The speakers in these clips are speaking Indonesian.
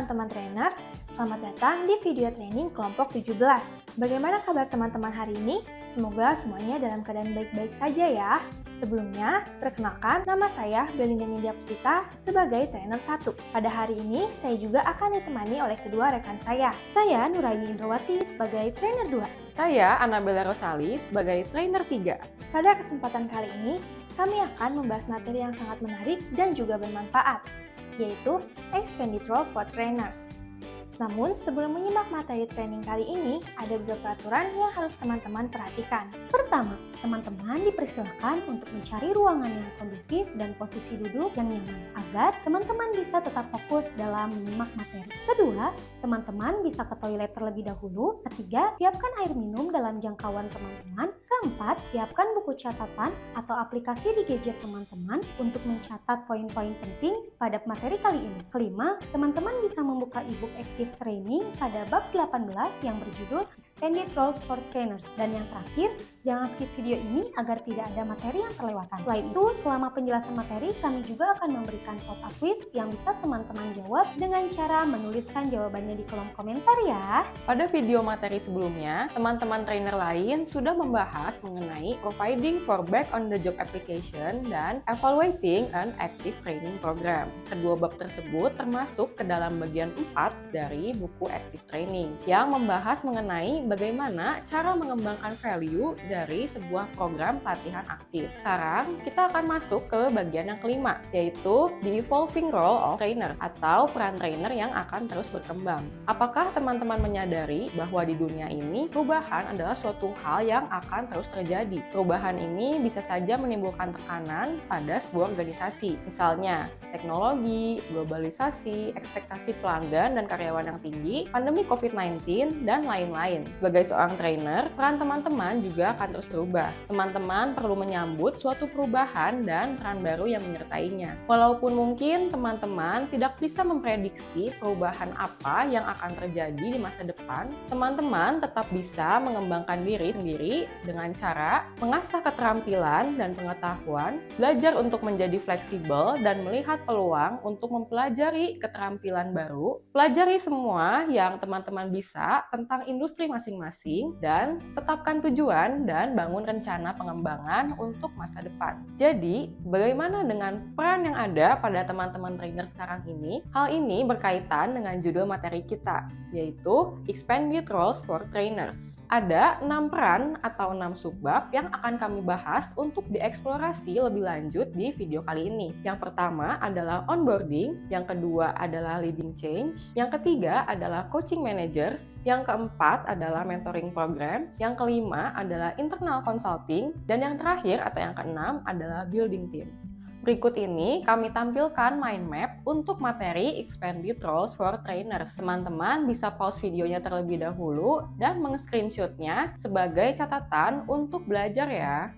teman-teman trainer, selamat datang di video training kelompok 17. Bagaimana kabar teman-teman hari ini? Semoga semuanya dalam keadaan baik-baik saja ya. Sebelumnya, perkenalkan nama saya Belinda Nindya Puspita sebagai trainer 1. Pada hari ini, saya juga akan ditemani oleh kedua rekan saya. Saya Nuraini Indrawati sebagai trainer 2. Saya Anabella Rosali sebagai trainer 3. Pada kesempatan kali ini, kami akan membahas materi yang sangat menarik dan juga bermanfaat, yaitu Expanded Roles for Trainers. Namun, sebelum menyimak materi training kali ini, ada beberapa aturan yang harus teman-teman perhatikan. Pertama, teman-teman dipersilakan untuk mencari ruangan yang kondusif dan posisi duduk yang nyaman, agar teman-teman bisa tetap fokus dalam menyimak materi. Kedua, teman-teman bisa ke toilet terlebih dahulu. Ketiga, siapkan air minum dalam jangkauan teman-teman. Keempat, siapkan buku catatan atau aplikasi di gadget teman-teman untuk mencatat poin-poin penting pada materi kali ini. Kelima, teman-teman bisa membuka e-book Active Training pada bab 18 yang berjudul Expanded Roles for Trainers. Dan yang terakhir, jangan skip video ini agar tidak ada materi yang terlewatkan. Selain itu, selama penjelasan materi, kami juga akan memberikan pop-up quiz yang bisa teman-teman jawab dengan cara menuliskan jawabannya di kolom komentar ya. Pada video materi sebelumnya, teman-teman trainer lain sudah membahas mengenai providing for back on the job application dan evaluating an active training program. Kedua bab tersebut termasuk ke dalam bagian 4 dari buku Active Training yang membahas mengenai bagaimana cara mengembangkan value dari sebuah program pelatihan aktif. Sekarang kita akan masuk ke bagian yang kelima, yaitu the evolving role of trainer atau peran trainer yang akan terus berkembang. Apakah teman-teman menyadari bahwa di dunia ini perubahan adalah suatu hal yang akan terus terjadi? Perubahan ini bisa saja menimbulkan tekanan pada sebuah organisasi. Misalnya, teknologi, globalisasi, ekspektasi pelanggan dan karyawan yang tinggi, pandemi COVID-19, dan lain-lain. Sebagai seorang trainer, peran teman-teman juga akan terus berubah. Teman-teman perlu menyambut suatu perubahan dan peran baru yang menyertainya. Walaupun mungkin teman-teman tidak bisa memprediksi perubahan apa yang akan terjadi di masa depan, teman-teman tetap bisa mengembangkan diri sendiri dengan cara mengasah keterampilan dan pengetahuan, belajar untuk menjadi fleksibel dan melihat peluang untuk mempelajari keterampilan baru, pelajari semua yang teman-teman bisa tentang industri masing-masing, dan tetapkan tujuan dan bangun rencana pengembangan untuk masa depan. Jadi, bagaimana dengan peran yang ada pada teman-teman trainer sekarang ini? Hal ini berkaitan dengan judul materi kita, yaitu Expanded Roles for Trainers. Ada 6 peran atau 6 subbab yang akan kami bahas untuk dieksplorasi lebih lanjut di video kali ini. Yang pertama adalah onboarding, yang kedua adalah leading change, yang ketiga adalah coaching managers, yang keempat adalah mentoring programs, yang kelima adalah internal consulting, dan yang terakhir atau yang keenam adalah building teams. Berikut ini kami tampilkan mind map untuk materi Expanded Roles for Trainers. Teman-teman bisa pause videonya terlebih dahulu dan meng-screenshotnya sebagai catatan untuk belajar ya.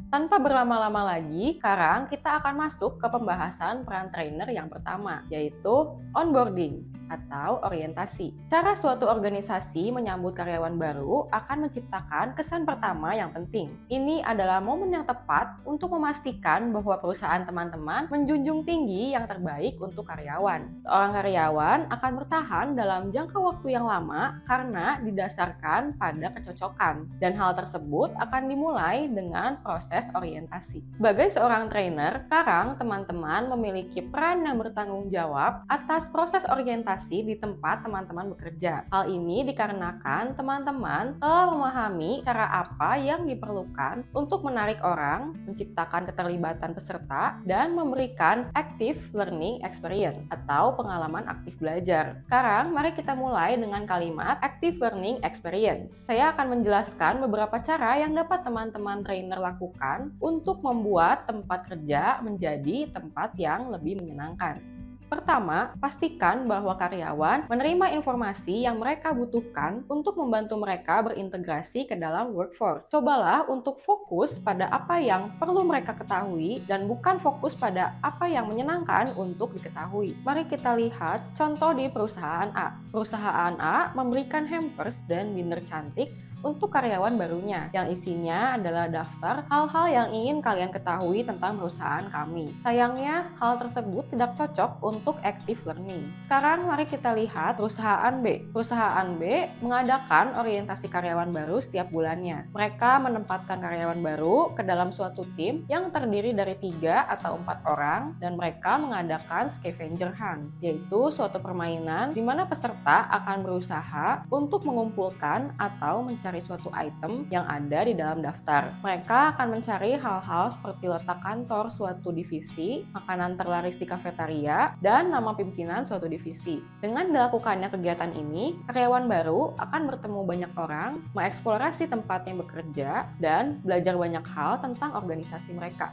Tanpa berlama-lama lagi, sekarang kita akan masuk ke pembahasan peran trainer yang pertama, yaitu onboarding atau orientasi. Cara suatu organisasi menyambut karyawan baru akan menciptakan kesan pertama yang penting. Ini adalah momen yang tepat untuk memastikan bahwa perusahaan teman-teman menjunjung tinggi yang terbaik untuk karyawan. Seorang karyawan akan bertahan dalam jangka waktu yang lama karena didasarkan pada kecocokan, dan hal tersebut akan dimulai dengan proses orientasi. Sebagai seorang trainer, sekarang teman-teman memiliki peran yang bertanggung jawab atas proses orientasi di tempat teman-teman bekerja. Hal ini dikarenakan teman-teman telah memahami cara apa yang diperlukan untuk menarik orang, menciptakan keterlibatan peserta, dan memberikan active learning experience atau pengalaman aktif belajar. Sekarang, mari kita mulai dengan kalimat active learning experience. Saya akan menjelaskan beberapa cara yang dapat teman-teman trainer lakukan untuk membuat tempat kerja menjadi tempat yang lebih menyenangkan. Pertama, pastikan bahwa karyawan menerima informasi yang mereka butuhkan untuk membantu mereka berintegrasi ke dalam workforce. Cobalah untuk fokus pada apa yang perlu mereka ketahui dan bukan fokus pada apa yang menyenangkan untuk diketahui. Mari kita lihat contoh di perusahaan A. Perusahaan A memberikan hampers dan binder cantik untuk karyawan barunya, yang isinya adalah daftar hal-hal yang ingin kalian ketahui tentang perusahaan kami. Sayangnya, hal tersebut tidak cocok untuk active learning. Sekarang mari kita lihat perusahaan B. Perusahaan B mengadakan orientasi karyawan baru setiap bulannya. Mereka menempatkan karyawan baru ke dalam suatu tim yang terdiri dari 3 atau 4 orang, dan mereka mengadakan scavenger hunt, yaitu suatu permainan di mana peserta akan berusaha untuk mengumpulkan atau mencari suatu item yang ada di dalam daftar. Mereka akan mencari hal-hal seperti letak kantor suatu divisi, makanan terlaris di kafetaria, dan nama pimpinan suatu divisi. Dengan dilakukannya kegiatan ini, karyawan baru akan bertemu banyak orang, mengeksplorasi tempatnya bekerja, dan belajar banyak hal tentang organisasi mereka.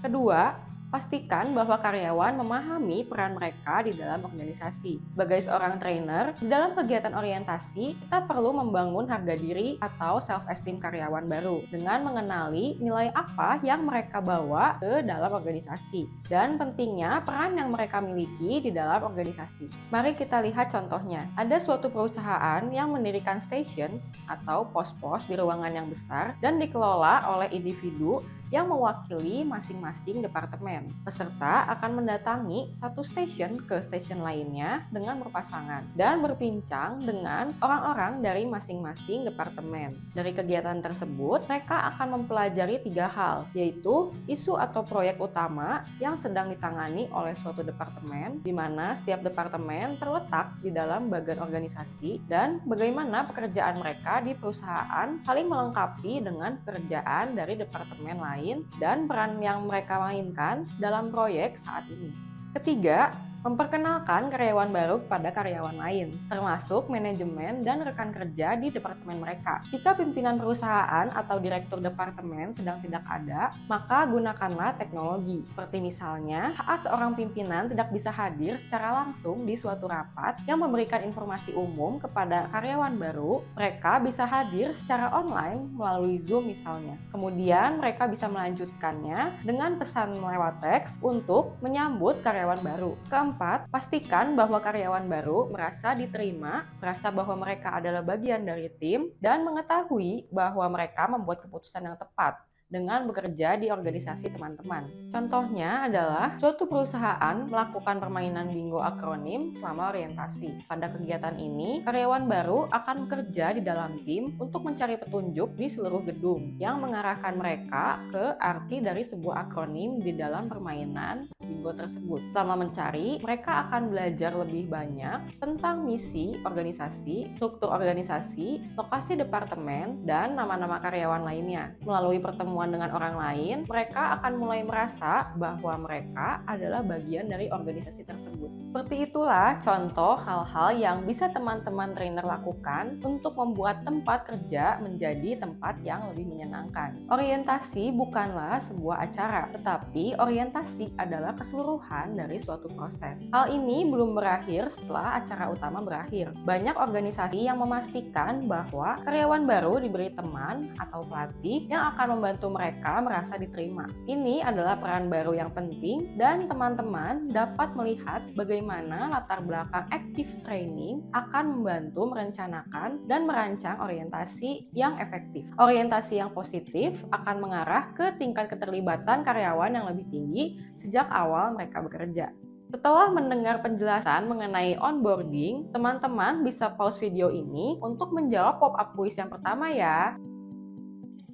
Kedua, pastikan bahwa karyawan memahami peran mereka di dalam organisasi. Sebagai seorang trainer, di dalam kegiatan orientasi, kita perlu membangun harga diri atau self-esteem karyawan baru dengan mengenali nilai apa yang mereka bawa ke dalam organisasi dan pentingnya peran yang mereka miliki di dalam organisasi. Mari kita lihat contohnya. Ada suatu perusahaan yang mendirikan stations atau pos-pos di ruangan yang besar dan dikelola oleh individu yang mewakili masing-masing departemen. Peserta akan mendatangi satu stasiun ke stasiun lainnya dengan berpasangan dan berbincang dengan orang-orang dari masing-masing departemen. Dari kegiatan tersebut, mereka akan mempelajari 3 hal, yaitu isu atau proyek utama yang sedang ditangani oleh suatu departemen, di mana setiap departemen terletak di dalam bagian organisasi, dan bagaimana pekerjaan mereka di perusahaan saling melengkapi dengan pekerjaan dari departemen lain dan peran yang mereka mainkan dalam proyek saat ini. Ketiga, memperkenalkan karyawan baru kepada karyawan lain, termasuk manajemen dan rekan kerja di departemen mereka. Jika pimpinan perusahaan atau direktur departemen sedang tidak ada, maka gunakanlah teknologi. Seperti misalnya, saat seorang pimpinan tidak bisa hadir secara langsung di suatu rapat yang memberikan informasi umum kepada karyawan baru, mereka bisa hadir secara online melalui Zoom misalnya. Kemudian mereka bisa melanjutkannya dengan pesan lewat teks untuk menyambut karyawan baru. Keempat, pastikan bahwa karyawan baru merasa diterima, merasa bahwa mereka adalah bagian dari tim, dan mengetahui bahwa mereka membuat keputusan yang tepat dengan bekerja di organisasi teman-teman. Contohnya adalah suatu perusahaan melakukan permainan bingo akronim selama orientasi. Pada kegiatan ini, karyawan baru akan bekerja di dalam tim untuk mencari petunjuk di seluruh gedung yang mengarahkan mereka ke arti dari sebuah akronim di dalam permainan bingo tersebut. Selama mencari, mereka akan belajar lebih banyak tentang misi organisasi, struktur organisasi, lokasi departemen, dan nama-nama karyawan lainnya. Melalui pertemuan dengan orang lain, mereka akan mulai merasa bahwa mereka adalah bagian dari organisasi tersebut. Seperti itulah contoh hal-hal yang bisa teman-teman trainer lakukan untuk membuat tempat kerja menjadi tempat yang lebih menyenangkan. Orientasi bukanlah sebuah acara, tetapi orientasi adalah keseluruhan dari suatu proses. Hal ini belum berakhir setelah acara utama berakhir. Banyak organisasi yang memastikan bahwa karyawan baru diberi teman atau pelatih yang akan membantu mereka merasa diterima. Ini adalah peran baru yang penting dan teman-teman dapat melihat bagaimana latar belakang active training akan membantu merencanakan dan merancang orientasi yang efektif. Orientasi yang positif akan mengarah ke tingkat keterlibatan karyawan yang lebih tinggi sejak awal mereka bekerja. Setelah mendengar penjelasan mengenai onboarding, teman-teman bisa pause video ini untuk menjawab pop-up quiz yang pertama ya.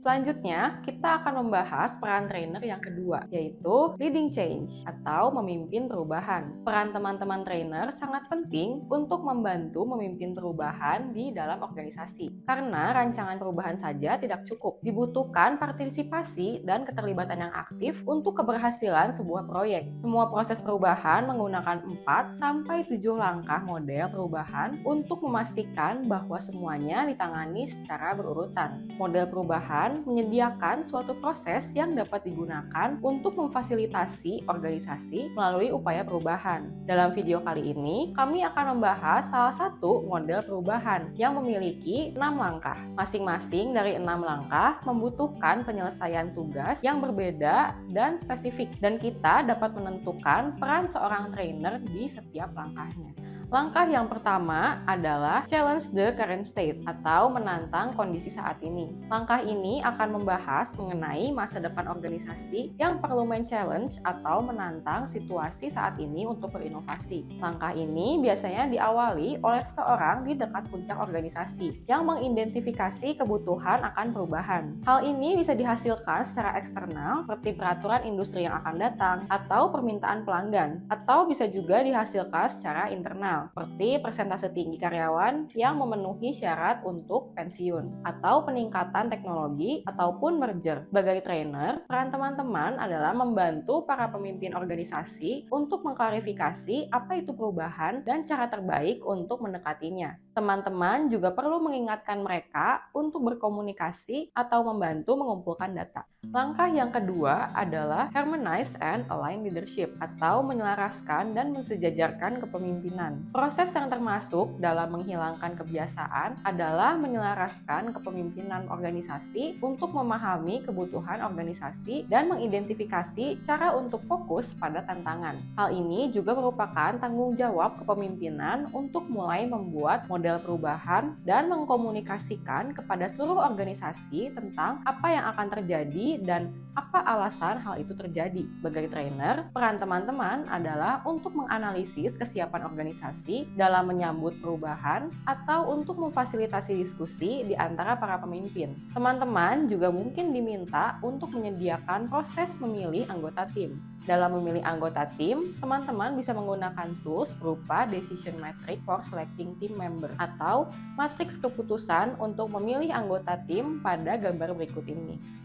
Selanjutnya, kita akan membahas peran trainer yang kedua, yaitu leading change atau memimpin perubahan. Peran teman-teman trainer sangat penting untuk membantu memimpin perubahan di dalam organisasi. Karena rancangan perubahan saja tidak cukup. Dibutuhkan partisipasi dan keterlibatan yang aktif untuk keberhasilan sebuah proyek. Semua proses perubahan menggunakan 4-7 langkah model perubahan untuk memastikan bahwa semuanya ditangani secara berurutan. Model perubahan menyediakan suatu proses yang dapat digunakan untuk memfasilitasi organisasi melalui upaya perubahan. Dalam video kali ini, kami akan membahas salah satu model perubahan yang memiliki 6 langkah. Masing-masing dari 6 langkah membutuhkan penyelesaian tugas yang berbeda dan spesifik, dan kita dapat menentukan peran seorang trainer di setiap langkahnya. Langkah yang pertama adalah challenge the current state atau menantang kondisi saat ini. Langkah ini akan membahas mengenai masa depan organisasi yang perlu men-challenge atau menantang situasi saat ini untuk berinovasi. Langkah ini biasanya diawali oleh seseorang di dekat puncak organisasi yang mengidentifikasi kebutuhan akan perubahan. Hal ini bisa dihasilkan secara eksternal seperti peraturan industri yang akan datang atau permintaan pelanggan, atau bisa juga dihasilkan secara internal seperti persentase tinggi karyawan yang memenuhi syarat untuk pensiun, atau peningkatan teknologi ataupun merger. Sebagai trainer, peran teman-teman adalah membantu para pemimpin organisasi untuk mengklarifikasi apa itu perubahan dan cara terbaik untuk mendekatinya. Teman-teman juga perlu mengingatkan mereka untuk berkomunikasi atau membantu mengumpulkan data. Langkah yang kedua adalah harmonize and align leadership atau menyelaraskan dan mensejajarkan kepemimpinan. Proses yang termasuk dalam menghilangkan kebiasaan adalah menyelaraskan kepemimpinan organisasi untuk memahami kebutuhan organisasi dan mengidentifikasi cara untuk fokus pada tantangan. Hal ini juga merupakan tanggung jawab kepemimpinan untuk mulai membuat model perubahan dan mengkomunikasikan kepada seluruh organisasi tentang apa yang akan terjadi dan apa alasan hal itu terjadi. Sebagai trainer, peran teman-teman adalah untuk menganalisis kesiapan organisasi dalam menyambut perubahan atau untuk memfasilitasi diskusi di antara para pemimpin. Teman-teman juga mungkin diminta untuk menyediakan proses memilih anggota tim. Dalam memilih anggota tim, teman-teman bisa menggunakan tools berupa Decision Matrix for Selecting Team Member atau matriks keputusan untuk memilih anggota tim pada gambar berikut ini.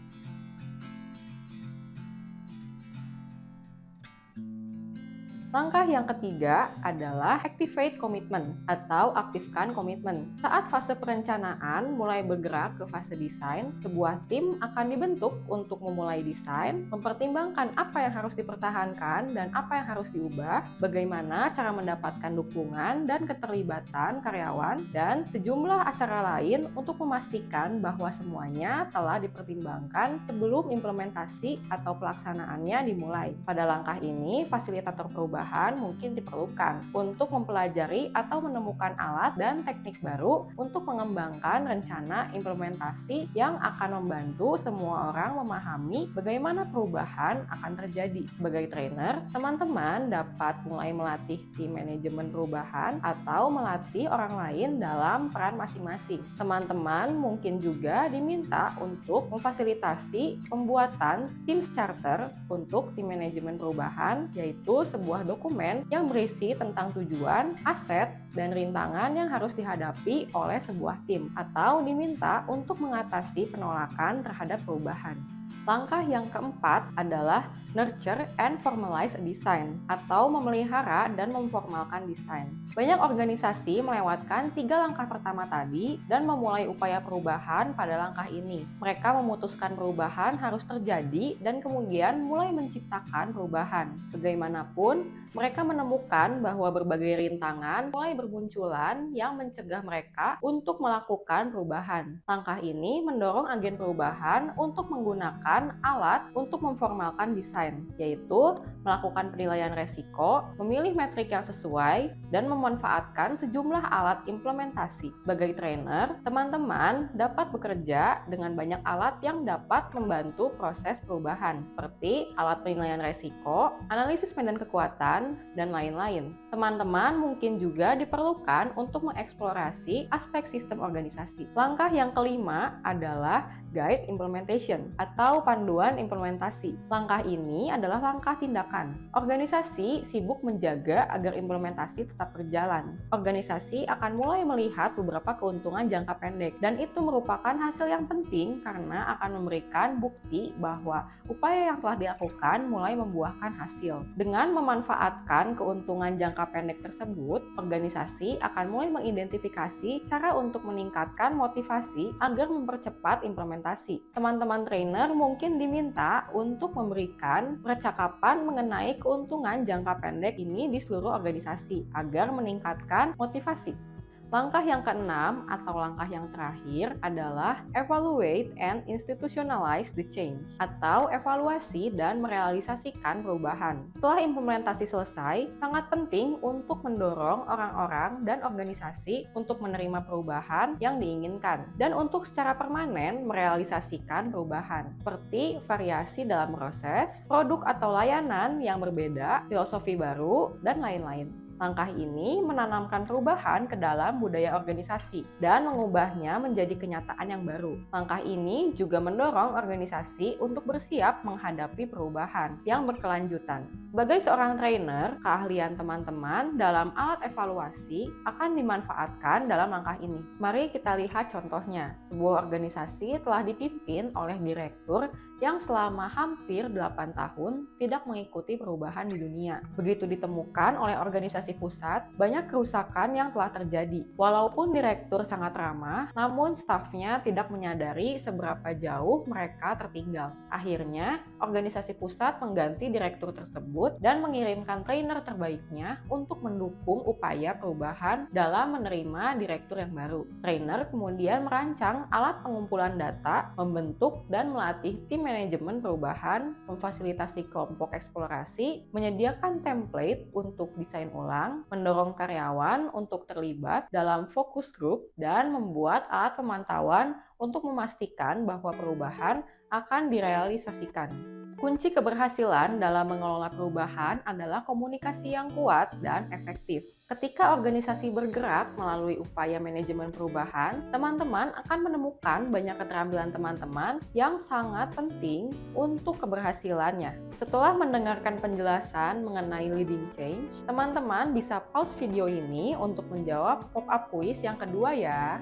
Langkah yang ketiga adalah activate commitment atau aktifkan komitmen. Saat fase perencanaan mulai bergerak ke fase desain, sebuah tim akan dibentuk untuk memulai desain, mempertimbangkan apa yang harus dipertahankan dan apa yang harus diubah, bagaimana cara mendapatkan dukungan dan keterlibatan karyawan, dan sejumlah acara lain untuk memastikan bahwa semuanya telah dipertimbangkan sebelum implementasi atau pelaksanaannya dimulai. Pada langkah ini, fasilitator perubahan mungkin diperlukan untuk mempelajari atau menemukan alat dan teknik baru untuk mengembangkan rencana implementasi yang akan membantu semua orang memahami bagaimana perubahan akan terjadi. Sebagai trainer, teman-teman dapat mulai melatih tim manajemen perubahan atau melatih orang lain dalam peran masing-masing. Teman-teman mungkin juga diminta untuk memfasilitasi pembuatan tim charter untuk tim manajemen perubahan, yaitu sebuah dokumen yang berisi tentang tujuan, aset, dan rintangan yang harus dihadapi oleh sebuah tim, atau diminta untuk mengatasi penolakan terhadap perubahan. Langkah yang keempat adalah nurture and formalize a design atau memelihara dan memformalkan desain. Banyak organisasi melewatkan 3 langkah pertama tadi dan memulai upaya perubahan pada langkah ini. Mereka memutuskan perubahan harus terjadi dan kemudian mulai menciptakan perubahan. Bagaimanapun, mereka menemukan bahwa berbagai rintangan mulai bermunculan yang mencegah mereka untuk melakukan perubahan. Langkah ini mendorong agen perubahan untuk menggunakan alat untuk memformalkan desain, yaitu melakukan penilaian resiko, memilih metrik yang sesuai, dan memanfaatkan sejumlah alat implementasi. Sebagai trainer, teman-teman dapat bekerja dengan banyak alat yang dapat membantu proses perubahan, seperti alat penilaian resiko, analisis medan kekuatan, dan lain-lain. Teman-teman mungkin juga diperlukan untuk mengeksplorasi aspek sistem organisasi. Langkah yang kelima adalah guide implementation atau panduan implementasi. Langkah ini adalah langkah tindakan. Organisasi sibuk menjaga agar implementasi tetap berjalan. Organisasi akan mulai melihat beberapa keuntungan jangka pendek, dan itu merupakan hasil yang penting karena akan memberikan bukti bahwa upaya yang telah dilakukan mulai membuahkan hasil. Dengan memanfaatkan keuntungan jangka pendek tersebut, organisasi akan mulai mengidentifikasi cara untuk meningkatkan motivasi agar mempercepat implementasi. Teman-teman trainer mungkin diminta untuk memberikan percakapan mengenai keuntungan jangka pendek ini di seluruh organisasi agar meningkatkan motivasi. Langkah yang keenam atau langkah yang terakhir adalah evaluate and institutionalize the change atau evaluasi dan merealisasikan perubahan. Setelah implementasi selesai, sangat penting untuk mendorong orang-orang dan organisasi untuk menerima perubahan yang diinginkan dan untuk secara permanen merealisasikan perubahan seperti variasi dalam proses, produk atau layanan yang berbeda, filosofi baru, dan lain-lain. Langkah ini menanamkan perubahan ke dalam budaya organisasi dan mengubahnya menjadi kenyataan yang baru. Langkah ini juga mendorong organisasi untuk bersiap menghadapi perubahan yang berkelanjutan. Sebagai seorang trainer, keahlian teman-teman dalam alat evaluasi akan dimanfaatkan dalam langkah ini. Mari kita lihat contohnya. Sebuah organisasi telah dipimpin oleh direktur yang selama hampir 8 tahun tidak mengikuti perubahan di dunia. Begitu ditemukan oleh organisasi pusat, banyak kerusakan yang telah terjadi. Walaupun direktur sangat ramah, namun stafnya tidak menyadari seberapa jauh mereka tertinggal. Akhirnya, organisasi pusat mengganti direktur tersebut dan mengirimkan trainer terbaiknya untuk mendukung upaya perubahan dalam menerima direktur yang baru. Trainer kemudian merancang alat pengumpulan data, membentuk dan melatih tim manajemen perubahan, memfasilitasi kelompok eksplorasi, menyediakan template untuk desain ulang, mendorong karyawan untuk terlibat dalam fokus group, dan membuat alat pemantauan untuk memastikan bahwa perubahan akan direalisasikan. Kunci keberhasilan dalam mengelola perubahan adalah komunikasi yang kuat dan efektif. Ketika organisasi bergerak melalui upaya manajemen perubahan, teman-teman akan menemukan banyak keterampilan teman-teman yang sangat penting untuk keberhasilannya. Setelah mendengarkan penjelasan mengenai leading change, teman-teman bisa pause video ini untuk menjawab pop-up quiz yang kedua ya.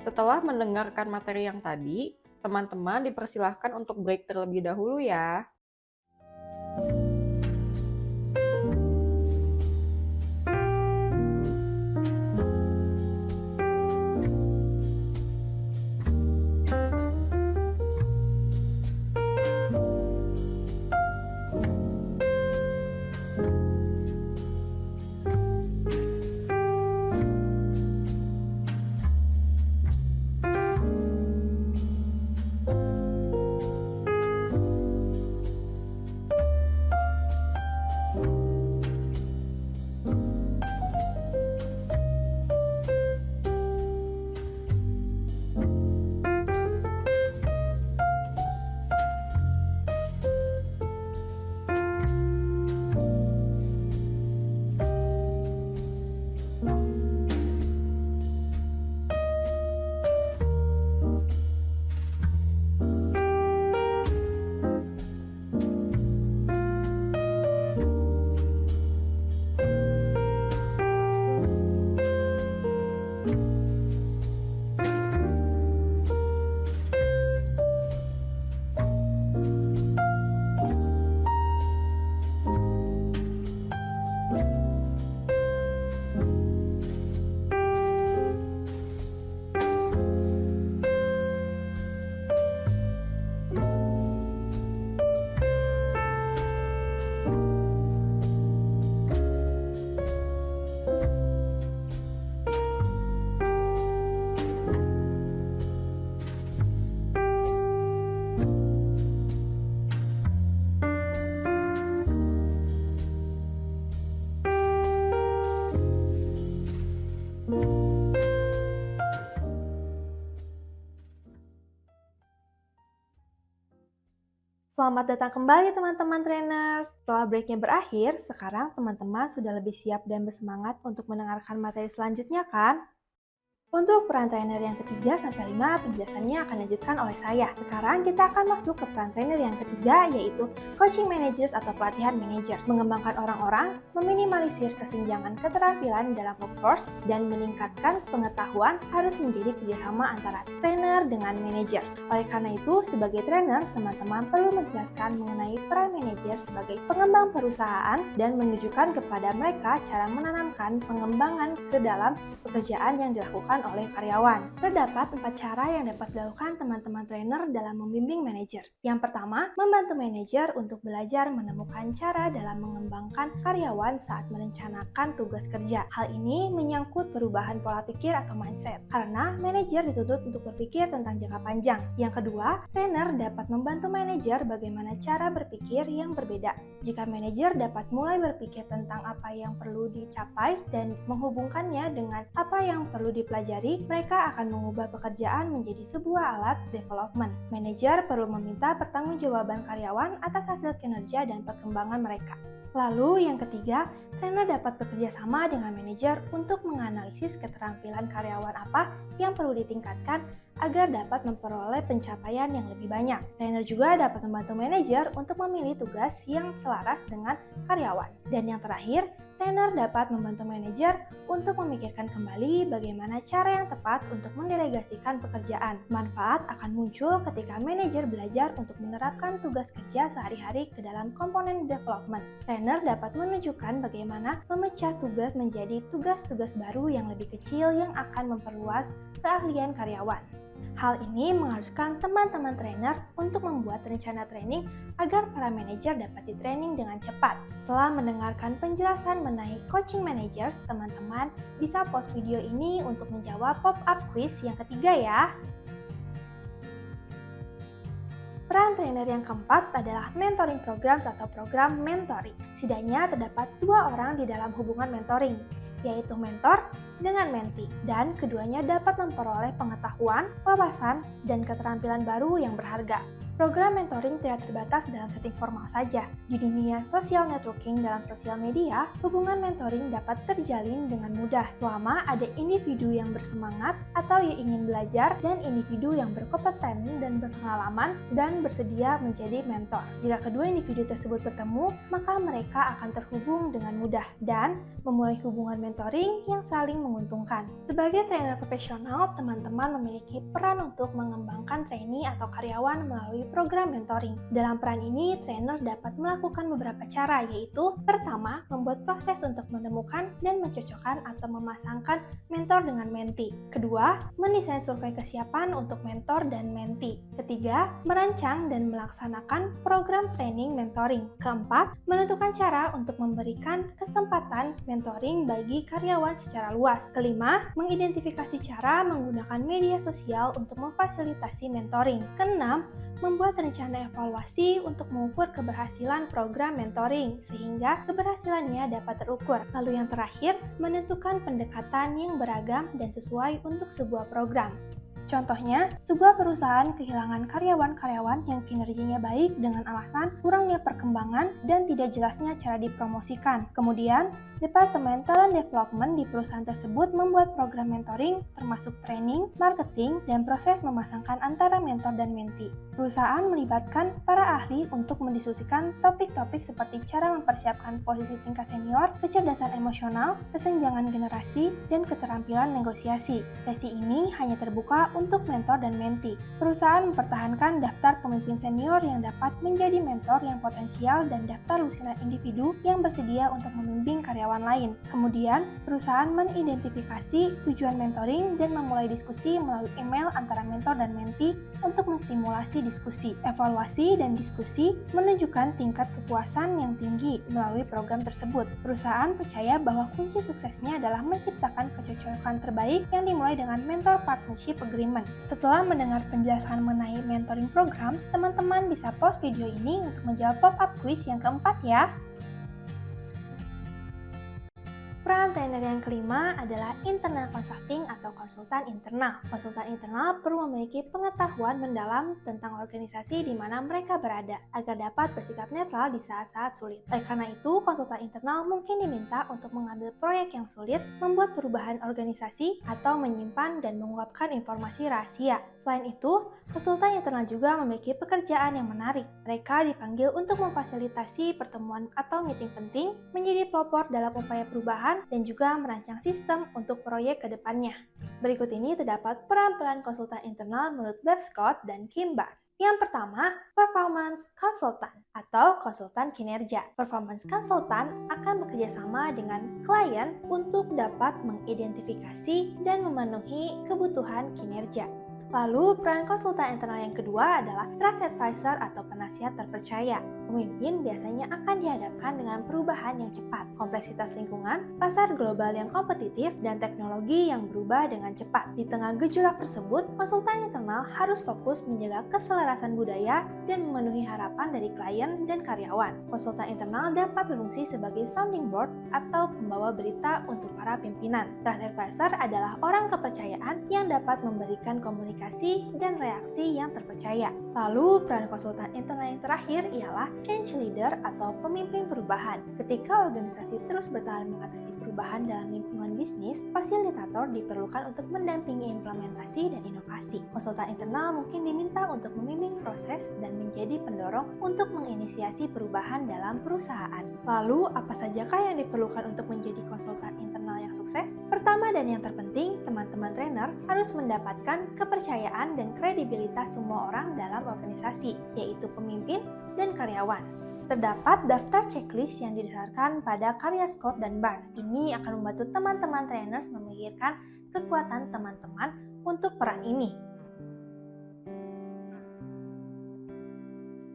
Setelah mendengarkan materi yang tadi, teman-teman dipersilahkan untuk break terlebih dahulu ya. Selamat datang kembali teman-teman trainers. Setelah breaknya berakhir, sekarang teman-teman sudah lebih siap dan bersemangat untuk mendengarkan materi selanjutnya kan? Untuk peran trainer yang ketiga sampai 5, penjelasannya akan dilanjutkan oleh saya. Sekarang kita akan masuk ke peran trainer yang ketiga, yaitu coaching managers atau pelatihan managers. Mengembangkan orang-orang, meminimalisir kesenjangan keterampilan dalam workforce, dan meningkatkan pengetahuan harus menjadi kerjasama antara trainer dengan manajer. Oleh karena itu, sebagai trainer, teman-teman perlu menjelaskan mengenai peran manajer sebagai pengembang perusahaan dan menunjukkan kepada mereka cara menanamkan pengembangan ke dalam pekerjaan yang dilakukan dilakukan oleh karyawan. Terdapat 4 cara yang dapat dilakukan teman-teman trainer dalam membimbing manajer. Yang pertama, membantu manajer untuk belajar menemukan cara dalam mengembangkan karyawan saat merencanakan tugas kerja. Hal ini menyangkut perubahan pola pikir atau mindset, karena manajer dituntut untuk berpikir tentang jangka panjang. Yang kedua, trainer dapat membantu manajer bagaimana cara berpikir yang berbeda. Jika manajer dapat mulai berpikir tentang apa yang perlu dicapai dan menghubungkannya dengan apa yang perlu dipelajari, mereka akan mengubah pekerjaan menjadi sebuah alat development. Manajer perlu meminta pertanggungjawaban karyawan atas hasil kinerja dan perkembangan mereka. Lalu yang ketiga, trainer dapat bekerja sama dengan manajer untuk menganalisis keterampilan karyawan apa yang perlu ditingkatkan agar dapat memperoleh pencapaian yang lebih banyak. Trainer juga dapat membantu manajer untuk memilih tugas yang selaras dengan karyawan. Dan yang terakhir, trainer dapat membantu manajer untuk memikirkan kembali bagaimana cara yang tepat untuk mendelegasikan pekerjaan. Manfaat akan muncul ketika manajer belajar untuk menerapkan tugas kerja sehari-hari ke dalam komponen development. Trainer dapat menunjukkan bagaimana memecah tugas menjadi tugas-tugas baru yang lebih kecil yang akan memperluas keahlian karyawan. Hal ini mengharuskan teman-teman trainer untuk membuat rencana training agar para manajer dapat di-training dengan cepat. Setelah mendengarkan penjelasan mengenai coaching managers, teman-teman bisa post video ini untuk menjawab pop-up quiz yang ketiga ya. Peran trainer yang keempat adalah mentoring programs atau program mentoring. Setidaknya terdapat 2 orang di dalam hubungan mentoring, yaitu mentor dengan mentee, dan keduanya dapat memperoleh pengetahuan, wawasan, dan keterampilan baru yang berharga. Program mentoring tidak terbatas dalam setting formal saja. Di dunia social networking dalam sosial media, hubungan mentoring dapat terjalin dengan mudah selama ada individu yang bersemangat atau yang ingin belajar dan individu yang berkompeten dan berpengalaman dan bersedia menjadi mentor. Jika kedua individu tersebut bertemu, maka mereka akan terhubung dengan mudah dan memulai hubungan mentoring yang saling menguntungkan. Sebagai trainer profesional, teman-teman memiliki peran untuk mengembangkan trainee atau karyawan melalui program mentoring. Dalam peran ini, trainer dapat melakukan beberapa cara, yaitu pertama, membuat proses untuk menemukan dan mencocokkan atau memasangkan mentor dengan mentee. Kedua, mendesain survei kesiapan untuk mentor dan mentee. Ketiga, merancang dan melaksanakan program training mentoring. Keempat, menentukan cara untuk memberikan kesempatan mentoring bagi karyawan secara luas. Kelima, mengidentifikasi cara menggunakan media sosial untuk memfasilitasi mentoring. Keenam, membuat rencana evaluasi untuk mengukur keberhasilan program mentoring sehingga keberhasilannya dapat terukur. Lalu yang terakhir, menentukan pendekatan yang beragam dan sesuai untuk sebuah program. Contohnya, sebuah perusahaan kehilangan karyawan-karyawan yang kinerjanya baik dengan alasan kurangnya perkembangan dan tidak jelasnya cara dipromosikan. Kemudian, Departemen Talent Development di perusahaan tersebut membuat program mentoring termasuk training, marketing, dan proses memasangkan antara mentor dan mentee. Perusahaan melibatkan para ahli untuk mendiskusikan topik-topik seperti cara mempersiapkan posisi tingkat senior, kecerdasan emosional, kesenjangan generasi, dan keterampilan negosiasi. Sesi ini hanya terbuka untuk mentor dan mentee. Perusahaan mempertahankan daftar pemimpin senior yang dapat menjadi mentor yang potensial dan daftar lusinan individu yang bersedia untuk membimbing karyawan lain. Kemudian, perusahaan mengidentifikasi tujuan mentoring dan memulai diskusi melalui email antara mentor dan mentee untuk menstimulasi diskusi. Evaluasi dan diskusi menunjukkan tingkat kepuasan yang tinggi melalui program tersebut. Perusahaan percaya bahwa kunci suksesnya adalah menciptakan kecocokan terbaik yang dimulai dengan mentor partnership agreement. Setelah mendengar penjelasan mengenai mentoring program, teman-teman bisa pause video ini untuk menjawab pop-up quiz yang keempat ya. Peran trainer yang kelima adalah internal consulting atau konsultan internal. Konsultan internal perlu memiliki pengetahuan mendalam tentang organisasi di mana mereka berada agar dapat bersikap netral di saat-saat sulit. Oleh karena itu, konsultan internal mungkin diminta untuk mengambil proyek yang sulit, membuat perubahan organisasi, atau menyimpan dan menguapkan informasi rahasia. Selain itu, konsultan internal juga memiliki pekerjaan yang menarik. Mereka dipanggil untuk memfasilitasi pertemuan atau meeting penting, menjadi pelopor dalam upaya perubahan, dan juga merancang sistem untuk proyek ke depannya. Berikut ini terdapat peran-peran konsultan internal menurut Bev Scott dan Kim Barr. Yang pertama, performance consultant atau konsultan kinerja. Performance consultant akan bekerja sama dengan klien untuk dapat mengidentifikasi dan memenuhi kebutuhan kinerja. Lalu, peran konsultan internal yang kedua adalah trust advisor atau penasihat terpercaya. Pemimpin biasanya akan dihadapkan dengan perubahan yang cepat, kompleksitas lingkungan, pasar global yang kompetitif, dan teknologi yang berubah dengan cepat. Di tengah gejolak tersebut, konsultan internal harus fokus menjaga keselarasan budaya dan memenuhi harapan dari klien dan karyawan. Konsultan internal dapat berfungsi sebagai sounding board atau pembawa berita untuk para pimpinan. Trust advisor adalah orang kepercayaan yang dapat memberikan komunikasi dan reaksi yang terpercaya. Lalu, peran konsultan internal yang terakhir ialah change leader atau pemimpin perubahan. Ketika organisasi terus bertahan mengatasi perubahan dalam lingkungan bisnis, fasilitator diperlukan untuk mendampingi implementasi dan inovasi. Konsultan internal mungkin diminta untuk membimbing proses dan menjadi pendorong untuk menginisiasi perubahan dalam perusahaan. Lalu, apa sajakah yang diperlukan untuk menjadi konsultan internal yang sukses? Pertama dan yang terpenting, teman-teman trainer harus mendapatkan kepercayaan dan kredibilitas semua orang dalam organisasi, yaitu pemimpin dan karyawan. Terdapat daftar checklist yang didasarkan pada karya Scott dan Barnes. Ini akan membantu teman-teman trainers memikirkan kekuatan teman-teman untuk peran ini.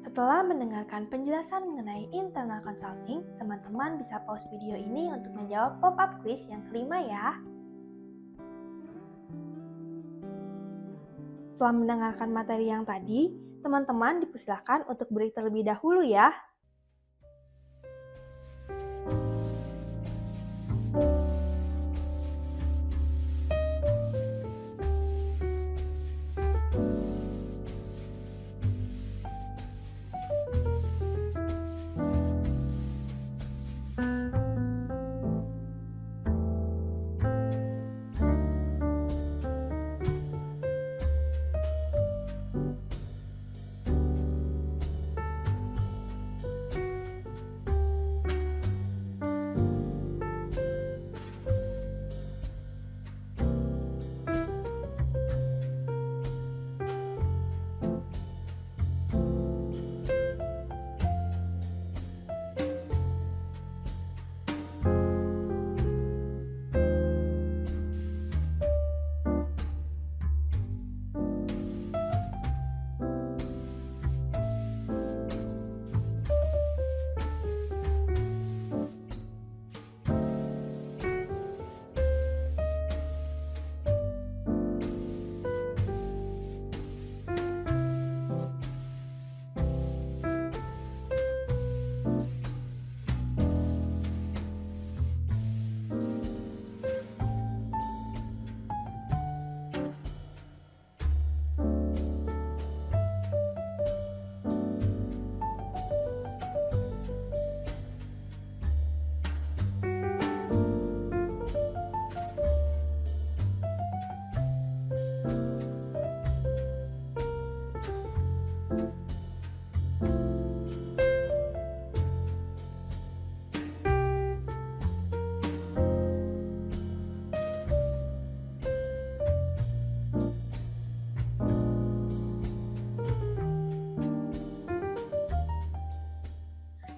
Setelah mendengarkan penjelasan mengenai internal consulting, teman-teman bisa pause video ini untuk menjawab pop-up quiz yang kelima ya. Setelah mendengarkan materi yang tadi, teman-teman dipersilakan untuk break terlebih dahulu ya.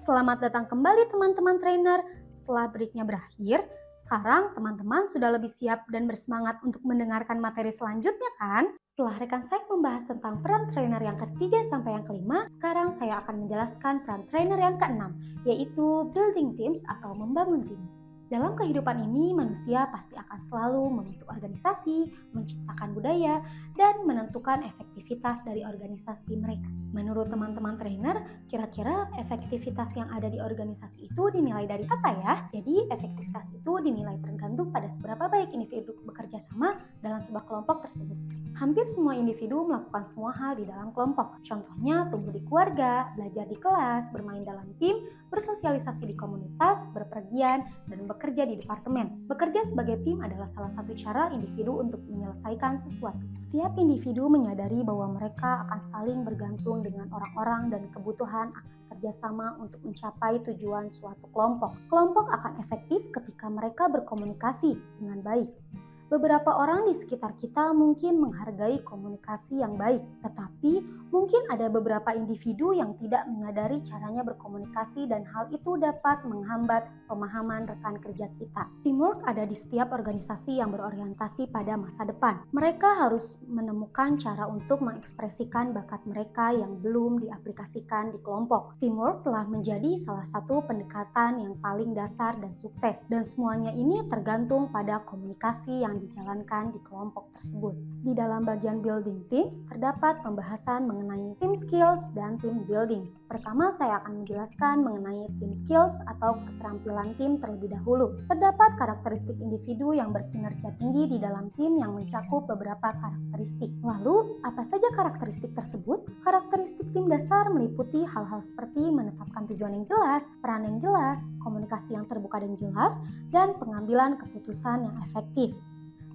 Selamat datang kembali teman-teman trainer. Setelah breaknya berakhir, sekarang teman-teman sudah lebih siap dan bersemangat untuk mendengarkan materi selanjutnya kan? Setelah rekan saya membahas tentang peran trainer yang ketiga sampai yang kelima, sekarang saya akan menjelaskan peran trainer yang keenam, yaitu building teams atau membangun tim. Dalam kehidupan ini, manusia pasti akan selalu membentuk organisasi, menciptakan budaya, dan menentukan efektivitas dari organisasi mereka. Menurut teman-teman trainer, kira-kira efektivitas yang ada di organisasi itu dinilai dari apa ya? Jadi, efektivitas itu dinilai tergantung pada seberapa baik individu bekerja sama dalam sebuah kelompok tersebut. Hampir semua individu melakukan semua hal di dalam kelompok. Contohnya, tumbuh di keluarga, belajar di kelas, bermain dalam tim, bersosialisasi di komunitas, berpergian, dan bekerja di departemen. Bekerja sebagai tim adalah salah satu cara individu untuk menyelesaikan sesuatu. Setiap individu menyadari bahwa mereka akan saling bergantung dengan orang-orang dan kebutuhan akan kerjasama untuk mencapai tujuan suatu kelompok. Kelompok akan efektif ketika mereka berkomunikasi dengan baik. Beberapa orang di sekitar kita mungkin menghargai komunikasi yang baik, tetapi mungkin ada beberapa individu yang tidak menyadari caranya berkomunikasi dan hal itu dapat menghambat pemahaman rekan kerja kita. Teamwork ada di setiap organisasi yang berorientasi pada masa depan. Mereka harus menemukan cara untuk mengekspresikan bakat mereka yang belum diaplikasikan di kelompok. Teamwork telah menjadi salah satu pendekatan yang paling dasar dan sukses, dan semuanya ini tergantung pada komunikasi yang dijalankan di kelompok tersebut. Di dalam bagian building teams, terdapat pembahasan mengenai team skills dan team buildings. Pertama, saya akan menjelaskan mengenai team skills atau keterampilan tim terlebih dahulu. Terdapat karakteristik individu yang berkinerja tinggi di dalam tim yang mencakup beberapa karakteristik. Lalu, apa saja karakteristik tersebut? Karakteristik tim dasar meliputi hal-hal seperti menetapkan tujuan yang jelas, peran yang jelas, komunikasi yang terbuka dan jelas, dan pengambilan keputusan yang efektif.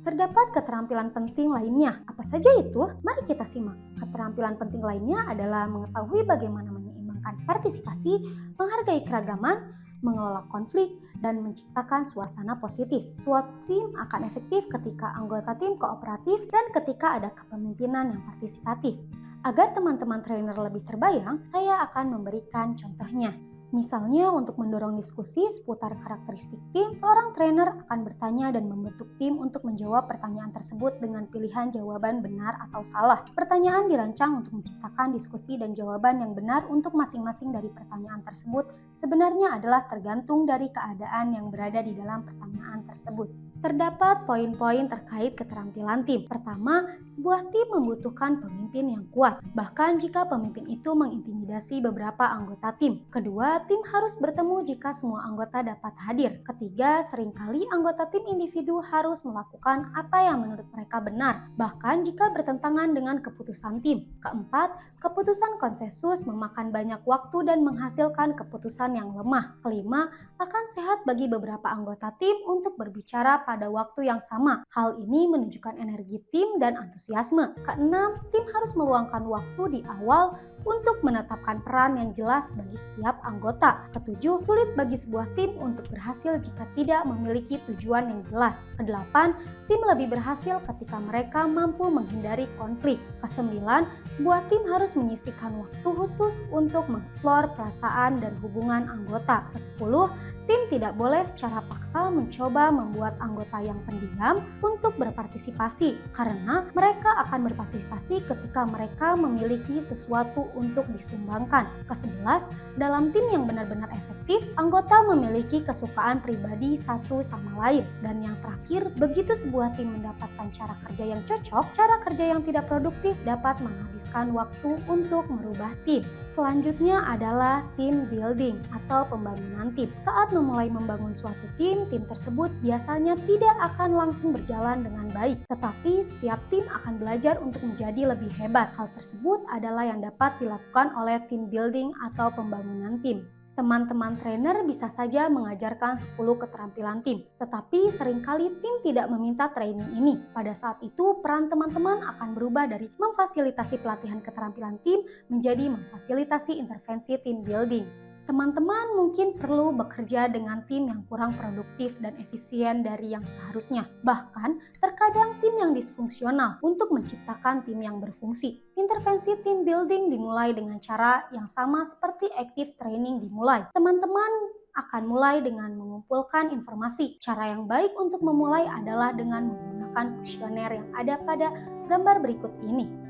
Terdapat keterampilan penting lainnya. Apa saja itu? Mari kita simak. Keterampilan penting lainnya adalah mengetahui bagaimana menyeimbangkan partisipasi, menghargai keragaman, mengelola konflik, dan menciptakan suasana positif. Suatu tim akan efektif ketika anggota tim kooperatif dan ketika ada kepemimpinan yang partisipatif. Agar teman-teman trainer lebih terbayang, saya akan memberikan contohnya. Misalnya, untuk mendorong diskusi seputar karakteristik tim, seorang trainer akan bertanya dan membentuk tim untuk menjawab pertanyaan tersebut dengan pilihan jawaban benar atau salah. Pertanyaan dirancang untuk menciptakan diskusi dan jawaban yang benar untuk masing-masing dari pertanyaan tersebut sebenarnya adalah tergantung dari keadaan yang berada di dalam pertanyaan tersebut. Terdapat poin-poin terkait keterampilan tim. Pertama, sebuah tim membutuhkan pemimpin yang kuat, bahkan jika pemimpin itu mengintimidasi beberapa anggota tim. Kedua, tim harus bertemu jika semua anggota dapat hadir. Ketiga, seringkali anggota tim individu harus melakukan apa yang menurut mereka benar, bahkan jika bertentangan dengan keputusan tim. Keempat, keputusan konsensus memakan banyak waktu dan menghasilkan keputusan yang lemah. Kelima, akan sehat bagi beberapa anggota tim untuk berbicara pada waktu yang sama. Hal ini menunjukkan energi tim dan antusiasme. Keenam, tim harus meluangkan waktu di awal untuk menetapkan peran yang jelas bagi setiap anggota. Ketujuh, sulit bagi sebuah tim untuk berhasil jika tidak memiliki tujuan yang jelas. Kedelapan, tim lebih berhasil ketika mereka mampu menghindari konflik. Kesembilan, sebuah tim harus menyisihkan waktu khusus untuk mengeksplor perasaan dan hubungan anggota. Kesepuluh, tim tidak boleh secara paksa mencoba membuat anggota yang pendiam untuk berpartisipasi, karena mereka akan berpartisipasi ketika mereka memiliki sesuatu untuk disumbangkan. Ke-11, dalam tim yang benar-benar efektif, anggota memiliki kesukaan pribadi satu sama lain. Dan yang terakhir, begitu sebuah tim mendapatkan cara kerja yang cocok, cara kerja yang tidak produktif dapat menghabiskan waktu untuk merubah tim. Selanjutnya adalah team building atau pembangunan tim. Saat memulai membangun suatu tim tersebut biasanya tidak akan langsung berjalan dengan baik, tetapi setiap tim akan belajar untuk menjadi lebih hebat. Hal tersebut adalah yang dapat dilakukan oleh team building atau pembangunan tim. Teman-teman trainer bisa saja mengajarkan 10 keterampilan tim, tetapi seringkali tim tidak meminta training ini. Pada saat itu, peran teman-teman akan berubah dari memfasilitasi pelatihan keterampilan tim menjadi memfasilitasi intervensi tim building. Teman-teman mungkin perlu bekerja dengan tim yang kurang produktif dan efisien dari yang seharusnya. Bahkan, terkadang tim yang disfungsional untuk menciptakan tim yang berfungsi. Intervensi tim building dimulai dengan cara yang sama seperti active training dimulai. Teman-teman akan mulai dengan mengumpulkan informasi. Cara yang baik untuk memulai adalah dengan menggunakan kuesioner yang ada pada gambar berikut ini.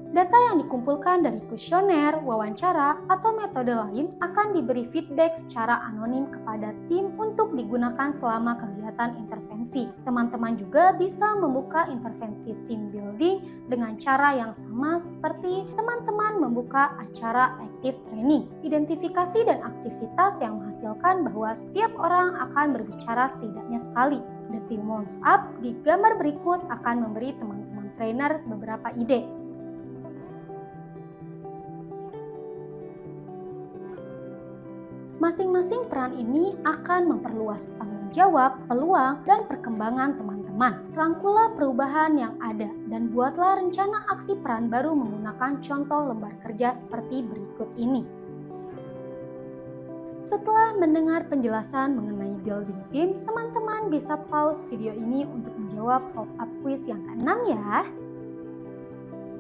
Data yang dikumpulkan dari kuesioner, wawancara, atau metode lain akan diberi feedback secara anonim kepada tim untuk digunakan selama kegiatan intervensi. Teman-teman juga bisa membuka intervensi team building dengan cara yang sama seperti teman-teman membuka acara active training. Identifikasi dan aktivitas yang menghasilkan bahwa setiap orang akan berbicara setidaknya sekali. The team warms up di gambar berikut akan memberi teman-teman trainer beberapa ide. Masing-masing peran ini akan memperluas tanggung jawab, peluang, dan perkembangan teman-teman. Rangkulah perubahan yang ada dan buatlah rencana aksi peran baru menggunakan contoh lembar kerja seperti berikut ini. Setelah mendengar penjelasan mengenai building teams, teman-teman bisa pause video ini untuk menjawab pop-up quiz yang keenam ya.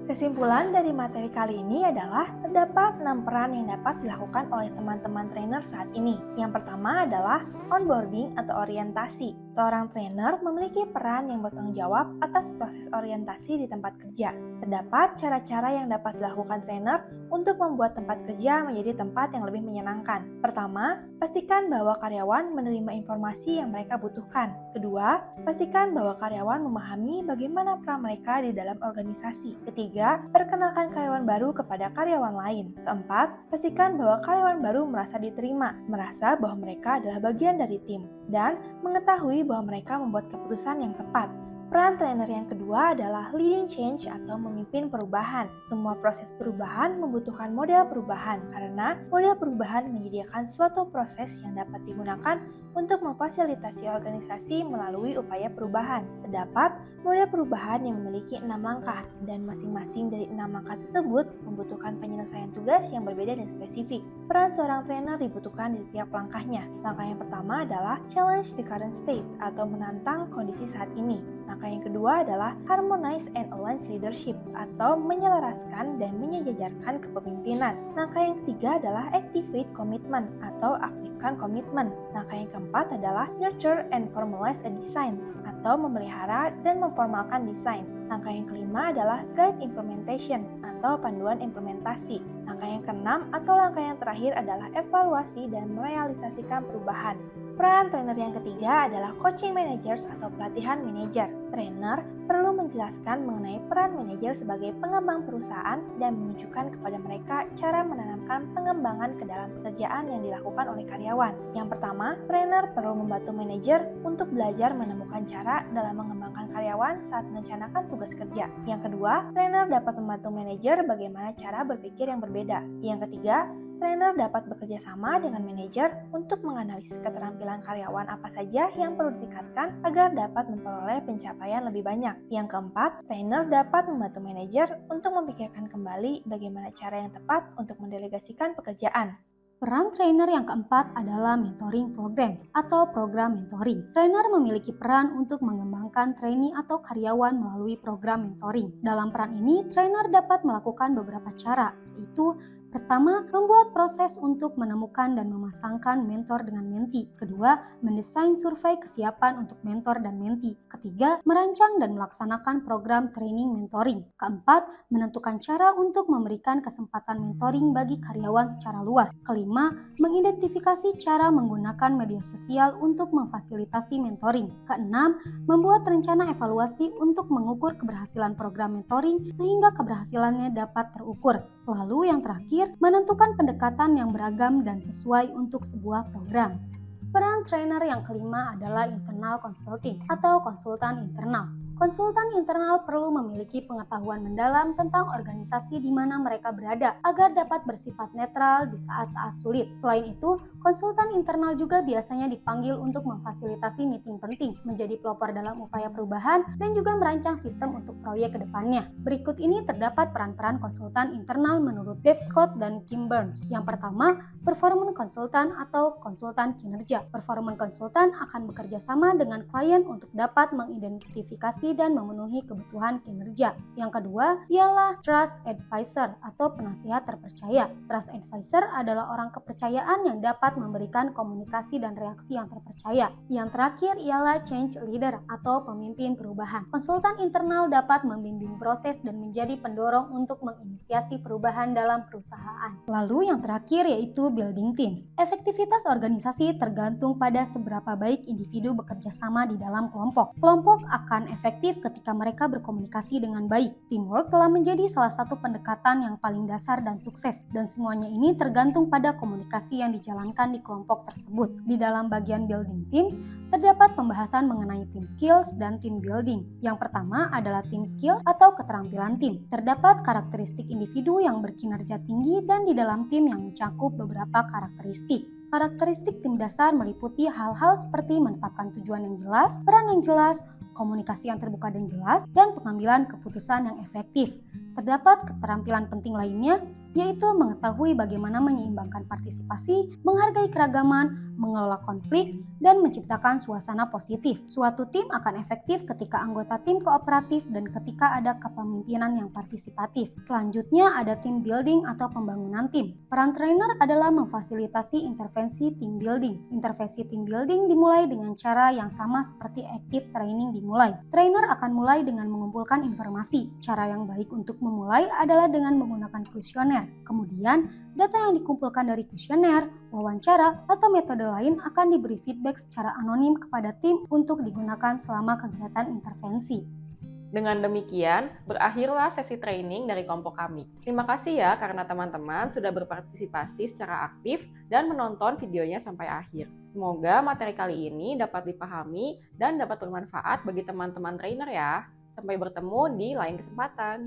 Kesimpulan dari materi kali ini adalah terdapat 6 peran yang dapat dilakukan oleh teman-teman trainer saat ini. Yang pertama adalah onboarding atau orientasi. Seorang trainer memiliki peran yang bertanggung jawab atas proses orientasi di tempat kerja. Terdapat cara-cara yang dapat dilakukan trainer untuk membuat tempat kerja menjadi tempat yang lebih menyenangkan. Pertama, pastikan bahwa karyawan menerima informasi yang mereka butuhkan. Kedua, pastikan bahwa karyawan memahami bagaimana peran mereka di dalam organisasi. Ketiga, perkenalkan karyawan baru kepada karyawan lain. Keempat, pastikan bahwa karyawan baru merasa diterima, merasa bahwa mereka adalah bagian dari tim, dan mengetahui bahwa mereka membuat keputusan yang tepat. Peran trainer yang kedua adalah leading change atau memimpin perubahan. Semua proses perubahan membutuhkan model perubahan karena model perubahan menyediakan suatu proses yang dapat digunakan untuk memfasilitasi organisasi melalui upaya perubahan. Terdapat model perubahan yang memiliki 6 langkah dan masing-masing dari 6 langkah tersebut membutuhkan penyelesaian tugas yang berbeda dan spesifik. Peran seorang trainer dibutuhkan di setiap langkahnya. Langkah yang pertama adalah challenge the current state atau menantang kondisi saat ini. Langkah yang kedua adalah harmonize and align leadership atau menyelaraskan dan menyejajarkan kepemimpinan. Langkah yang ketiga adalah activate commitment atau aktifkan komitmen. Langkah yang keempat adalah nurture and formalize a design atau memelihara dan memformalkan desain. Langkah yang kelima adalah guide implementation atau panduan implementasi. Langkah yang keenam atau langkah yang terakhir adalah evaluasi dan merealisasikan perubahan. Peran trainer yang ketiga adalah coaching managers atau pelatihan manajer. Trainer perlu menjelaskan mengenai peran manajer sebagai pengembang perusahaan dan menunjukkan kepada mereka cara menanamkan pengembangan ke dalam pekerjaan yang dilakukan oleh karyawan. Yang pertama, trainer perlu membantu manajer untuk belajar menemukan cara dalam mengembangkan karyawan saat merencanakan tugas kerja. Yang kedua, trainer dapat membantu manajer bagaimana cara berpikir yang berbeda. Yang ketiga, trainer dapat bekerja sama dengan manajer untuk menganalisis keterampilan karyawan apa saja yang perlu ditingkatkan agar dapat memperoleh pencapaian lebih banyak. Yang keempat, trainer dapat membantu manajer untuk memikirkan kembali bagaimana cara yang tepat untuk mendelegasikan pekerjaan. Peran trainer yang keempat adalah mentoring programs atau program mentoring. Trainer memiliki peran untuk mengembangkan trainee atau karyawan melalui program mentoring. Dalam peran ini, trainer dapat melakukan beberapa cara, yaitu pertama, membuat proses untuk menemukan dan memasangkan mentor dengan mentee. Kedua, mendesain survei kesiapan untuk mentor dan mentee. Ketiga, merancang dan melaksanakan program training mentoring. Keempat, menentukan cara untuk memberikan kesempatan mentoring bagi karyawan secara luas. Kelima, mengidentifikasi cara menggunakan media sosial untuk memfasilitasi mentoring. Keenam, membuat rencana evaluasi untuk mengukur keberhasilan program mentoring sehingga keberhasilannya dapat terukur. Lalu yang terakhir, menentukan pendekatan yang beragam dan sesuai untuk sebuah program. Peran trainer yang kelima adalah internal consulting atau konsultan internal. Konsultan internal perlu memiliki pengetahuan mendalam tentang organisasi di mana mereka berada agar dapat bersifat netral di saat-saat sulit. Selain itu, konsultan internal juga biasanya dipanggil untuk memfasilitasi meeting penting, menjadi pelopor dalam upaya perubahan, dan juga merancang sistem untuk proyek ke depannya. Berikut ini terdapat peran-peran konsultan internal menurut Dave Scott dan Kim Burns. Yang pertama, performance konsultan atau konsultan kinerja. Performance konsultan akan bekerja sama dengan klien untuk dapat mengidentifikasi dan memenuhi kebutuhan kinerja. Yang kedua, ialah trust advisor atau penasihat terpercaya. Trust advisor adalah orang kepercayaan yang dapat memberikan komunikasi dan reaksi yang terpercaya. Yang terakhir ialah change leader atau pemimpin perubahan. Konsultan internal dapat membimbing proses dan menjadi pendorong untuk menginisiasi perubahan dalam perusahaan. Lalu yang terakhir yaitu building teams. Efektivitas organisasi tergantung pada seberapa baik individu bekerja sama di dalam kelompok. Kelompok akan efektif ketika mereka berkomunikasi dengan baik. Teamwork telah menjadi salah satu pendekatan yang paling dasar dan sukses, dan semuanya ini tergantung pada komunikasi yang dijalankan di kelompok tersebut. Di dalam bagian building teams, terdapat pembahasan mengenai team skills dan team building. Yang pertama adalah team skills atau keterampilan tim. Terdapat karakteristik individu yang berkinerja tinggi dan di dalam tim yang mencakup beberapa karakteristik. Karakteristik tim dasar meliputi hal-hal seperti menetapkan tujuan yang jelas, peran yang jelas, komunikasi yang terbuka dan jelas, dan pengambilan keputusan yang efektif. Terdapat keterampilan penting lainnya, yaitu mengetahui bagaimana menyeimbangkan partisipasi, menghargai keragaman, mengelola konflik, dan menciptakan suasana positif. Suatu tim akan efektif ketika anggota tim kooperatif dan ketika ada kepemimpinan yang partisipatif. Selanjutnya ada team building atau pembangunan tim. Peran trainer adalah memfasilitasi intervensi team building. Intervensi team building dimulai dengan cara yang sama seperti active training dimulai. Trainer akan mulai dengan mengumpulkan informasi. Cara yang baik untuk memulai adalah dengan menggunakan kuesioner. Kemudian, data yang dikumpulkan dari kuesioner, wawancara, atau metode lain akan diberi feedback secara anonim kepada tim untuk digunakan selama kegiatan intervensi. Dengan demikian, berakhirlah sesi training dari kelompok kami. Terima kasih ya karena teman-teman sudah berpartisipasi secara aktif dan menonton videonya sampai akhir. Semoga materi kali ini dapat dipahami dan dapat bermanfaat bagi teman-teman trainer ya. Sampai bertemu di lain kesempatan.